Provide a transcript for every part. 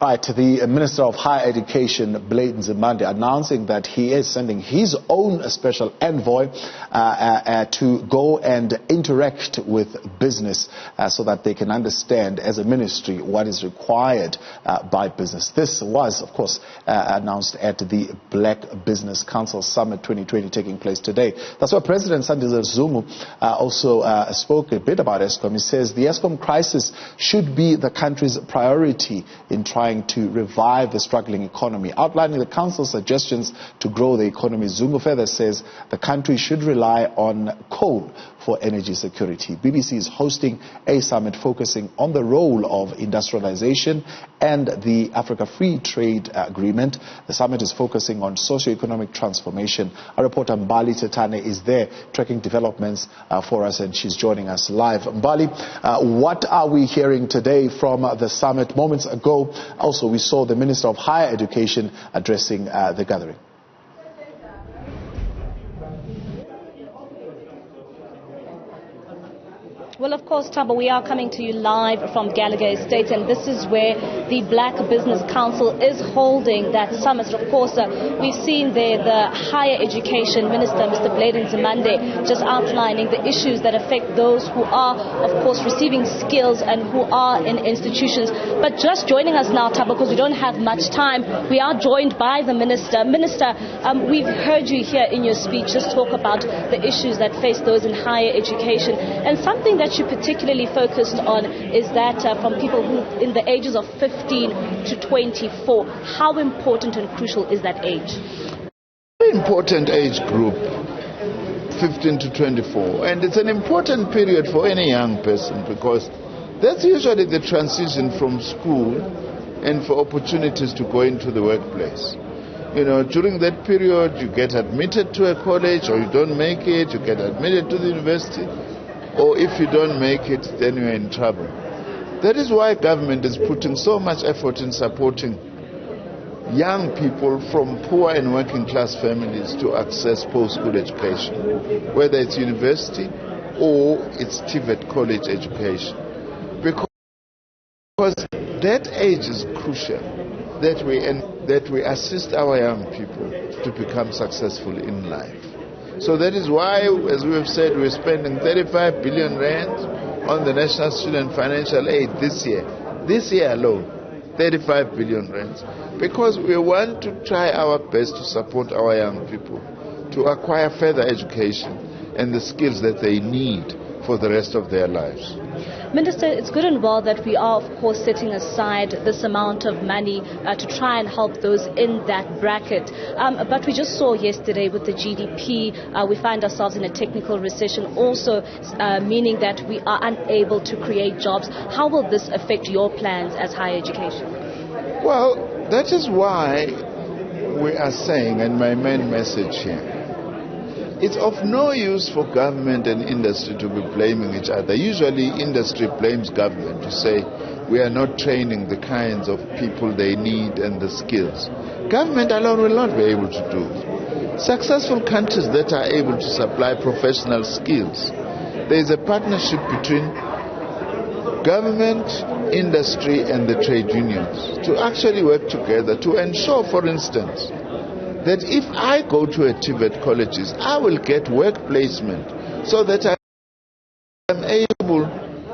Right, the Minister of Higher Education, Nzimande, announcing that he is sending his own special envoy to go and interact with business so that they can understand as a ministry what is required by business. This was, of course, announced at the Black Business Council Summit 2020 taking place today. That's why President Sandiza Zungu also spoke a bit about Eskom. He says the Eskom crisis should be the country's priority in trying to revive the struggling economy. Outlining the council's suggestions to grow the economy, Zungu further says the country should rely on coal for energy security. BBC is hosting a summit focusing on the role of industrialization and the Africa Free Trade Agreement. The summit is focusing on socio-economic transformation. Our reporter Mbali Tetane is there tracking developments for us, and she's joining us live. Mbali, what are we hearing today from the summit? Moments ago, also we saw the Minister of Higher Education addressing the gathering. Well, of course, Taba, we are coming to you live from Gallagher Estate, and this is where the Black Business Council is holding that summit. Of course, we've seen there the Higher Education Minister, Mr. Nzimande, just outlining the issues that affect those who are, of course, receiving skills and who are in institutions. But just joining us now, Taba, because we don't have much time, we are joined by the Minister. Minister, we've heard you here in your speech just talk about the issues that face those in higher education, and something that you particularly focused on is that from people who in the ages of 15 to 24, how important and crucial is that age? Very important age group, 15 to 24, and it's an important period for any young person because that's usually the transition from school and for opportunities to go into the workplace. You know, during that period you get admitted to a college, or you don't make it, you get admitted to the university, or if you don't make it, then you're in trouble. That is why government is putting so much effort in supporting young people from poor and working class families to access post-school education, whether it's university or it's TVET college education. Because that age is crucial, that we assist our young people to become successful in life. So that is why, as we have said, we're spending 35 billion rand on the National Student Financial Aid this year. This year alone, 35 billion rand. Because we want to try our best to support our young people to acquire further education and the skills that they need for the rest of their lives. Minister, it's good and well that we are, of course, setting aside this amount of money to try and help those in that bracket. But we just saw yesterday with the GDP, we find ourselves in a technical recession, also meaning that we are unable to create jobs. How will this affect your plans as higher education? Well, that is why we are saying, and my main message here, it's of no use for government and industry to be blaming each other. Usually industry blames government to say we are not training the kinds of people they need and the skills. Government alone will not be able to do it. Successful countries that are able to supply professional skills, there is a partnership between government, industry and the trade unions to actually work together to ensure, for instance, that if I go to a TVET colleges, I will get work placement so that I am able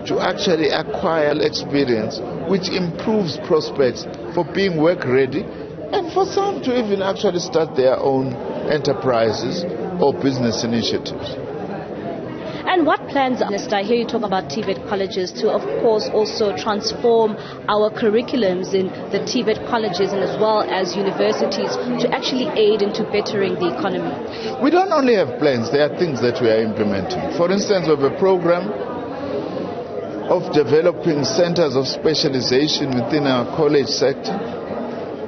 to actually acquire experience which improves prospects for being work ready and for some to even actually start their own enterprises or business initiatives. And what plans, Minister, I hear you talk about TVET colleges to, of course, also transform our curriculums in the TVET colleges and as well as universities to actually aid into bettering the economy? We don't only have plans, there are things that we are implementing. For instance, we have a program of developing centers of specialization within our college sector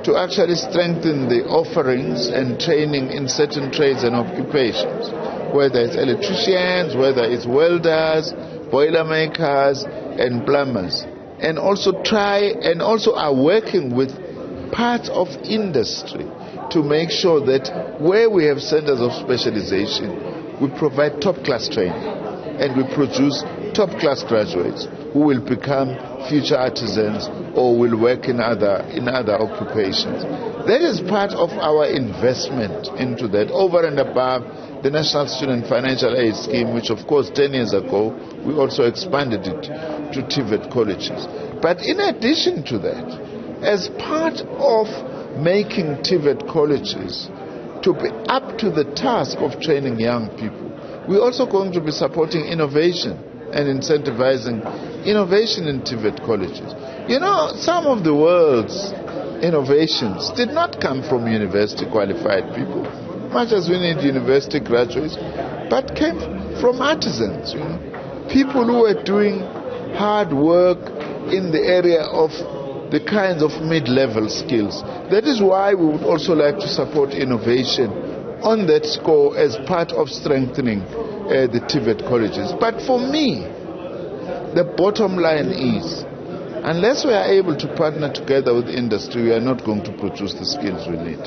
to actually strengthen the offerings and training in certain trades and occupations, whether it's electricians, whether it's welders, boiler makers and plumbers, and also are working with parts of industry to make sure that where we have centers of specialization, we provide top-class training and we produce top-class graduates who will become future artisans or will work in other occupations. That is part of our investment into that, over and above the National Student Financial Aid Scheme, which of course 10 years ago we also expanded it to TVET colleges. But in addition to that, as part of making TVET colleges to be up to the task of training young people, we're also going to be supporting innovation and incentivizing innovation in TVET colleges. You know, some of the world's innovations did not come from university qualified people, much as we need university graduates, but came from artisans, you know, people who were doing hard work in the area of the kinds of mid-level skills. That is why we would also like to support innovation on that score as part of strengthening the TVET colleges. But for me, the bottom line is, unless we are able to partner together with industry, we are not going to produce the skills we need.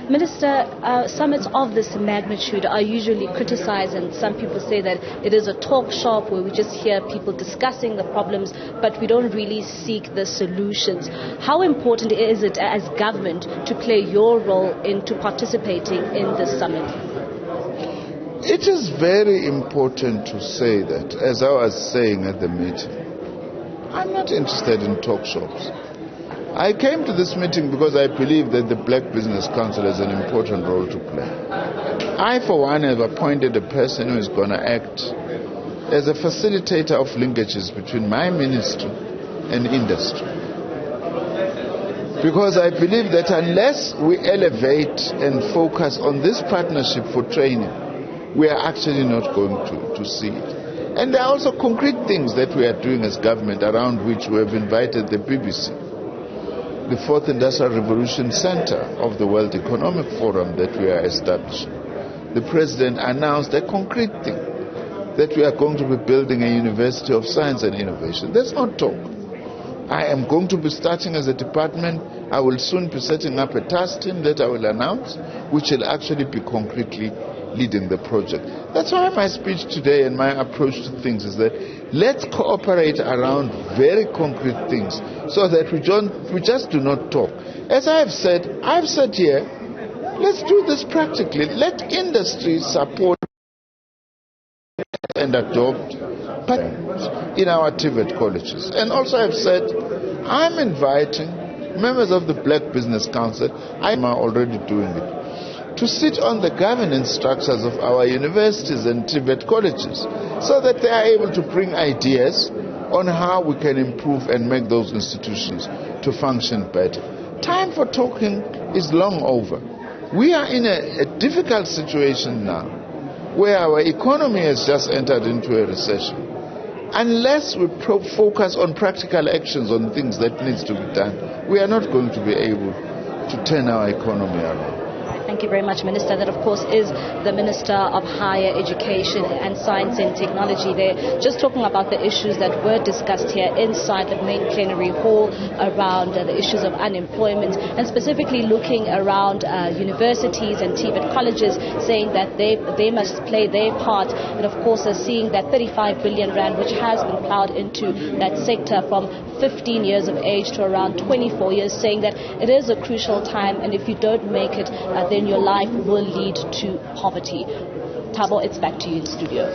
Minister, summits of this magnitude are usually criticized, and some people say that it is a talk shop where we just hear people discussing the problems, but we don't really seek the solutions. How important is it as government to play your role into participating in this summit? It is very important to say that, as I was saying at the meeting, I'm not interested in talk shops. I came to this meeting because I believe that the Black Business Council has an important role to play. I, for one, have appointed a person who is going to act as a facilitator of linkages between my ministry and industry. Because I believe that unless we elevate and focus on this partnership for training, we are actually not going to see it. And there are also concrete things that we are doing as government, around which we have invited the BBC. The Fourth Industrial Revolution Center of the World Economic Forum that we are establishing. The President announced a concrete thing, that we are going to be building a University of Science and Innovation. That's not talk. I am going to be starting as a department. I will soon be setting up a task team that I will announce, which will actually be concretely leading the project. That's why my speech today and my approach to things is that let's cooperate around very concrete things so that we just do not talk. As I've said here, let's do this practically. Let industry support and adopt in our TVET colleges. And also I've said, I'm inviting members of the Black Business Council, I'm already doing it, to sit on the governance structures of our universities and TVET colleges so that they are able to bring ideas on how we can improve and make those institutions to function better. Time for talking is long over. We are in a difficult situation now where our economy has just entered into a recession. Unless we focus on practical actions on things that needs to be done, we are not going to be able to turn our economy around. Thank you very much, Minister. That, of course, is the Minister of Higher Education and Science and Technology there, just talking about the issues that were discussed here inside the main plenary hall around the issues of unemployment, and specifically looking around universities and TVET colleges, saying that they must play their part, and of course seeing that 35 billion rand, which has been plowed into that sector from 15 years of age to around 24 years, saying that it is a crucial time, and if you don't make it, then your life will lead to poverty. Thabo, it's back to you in studio.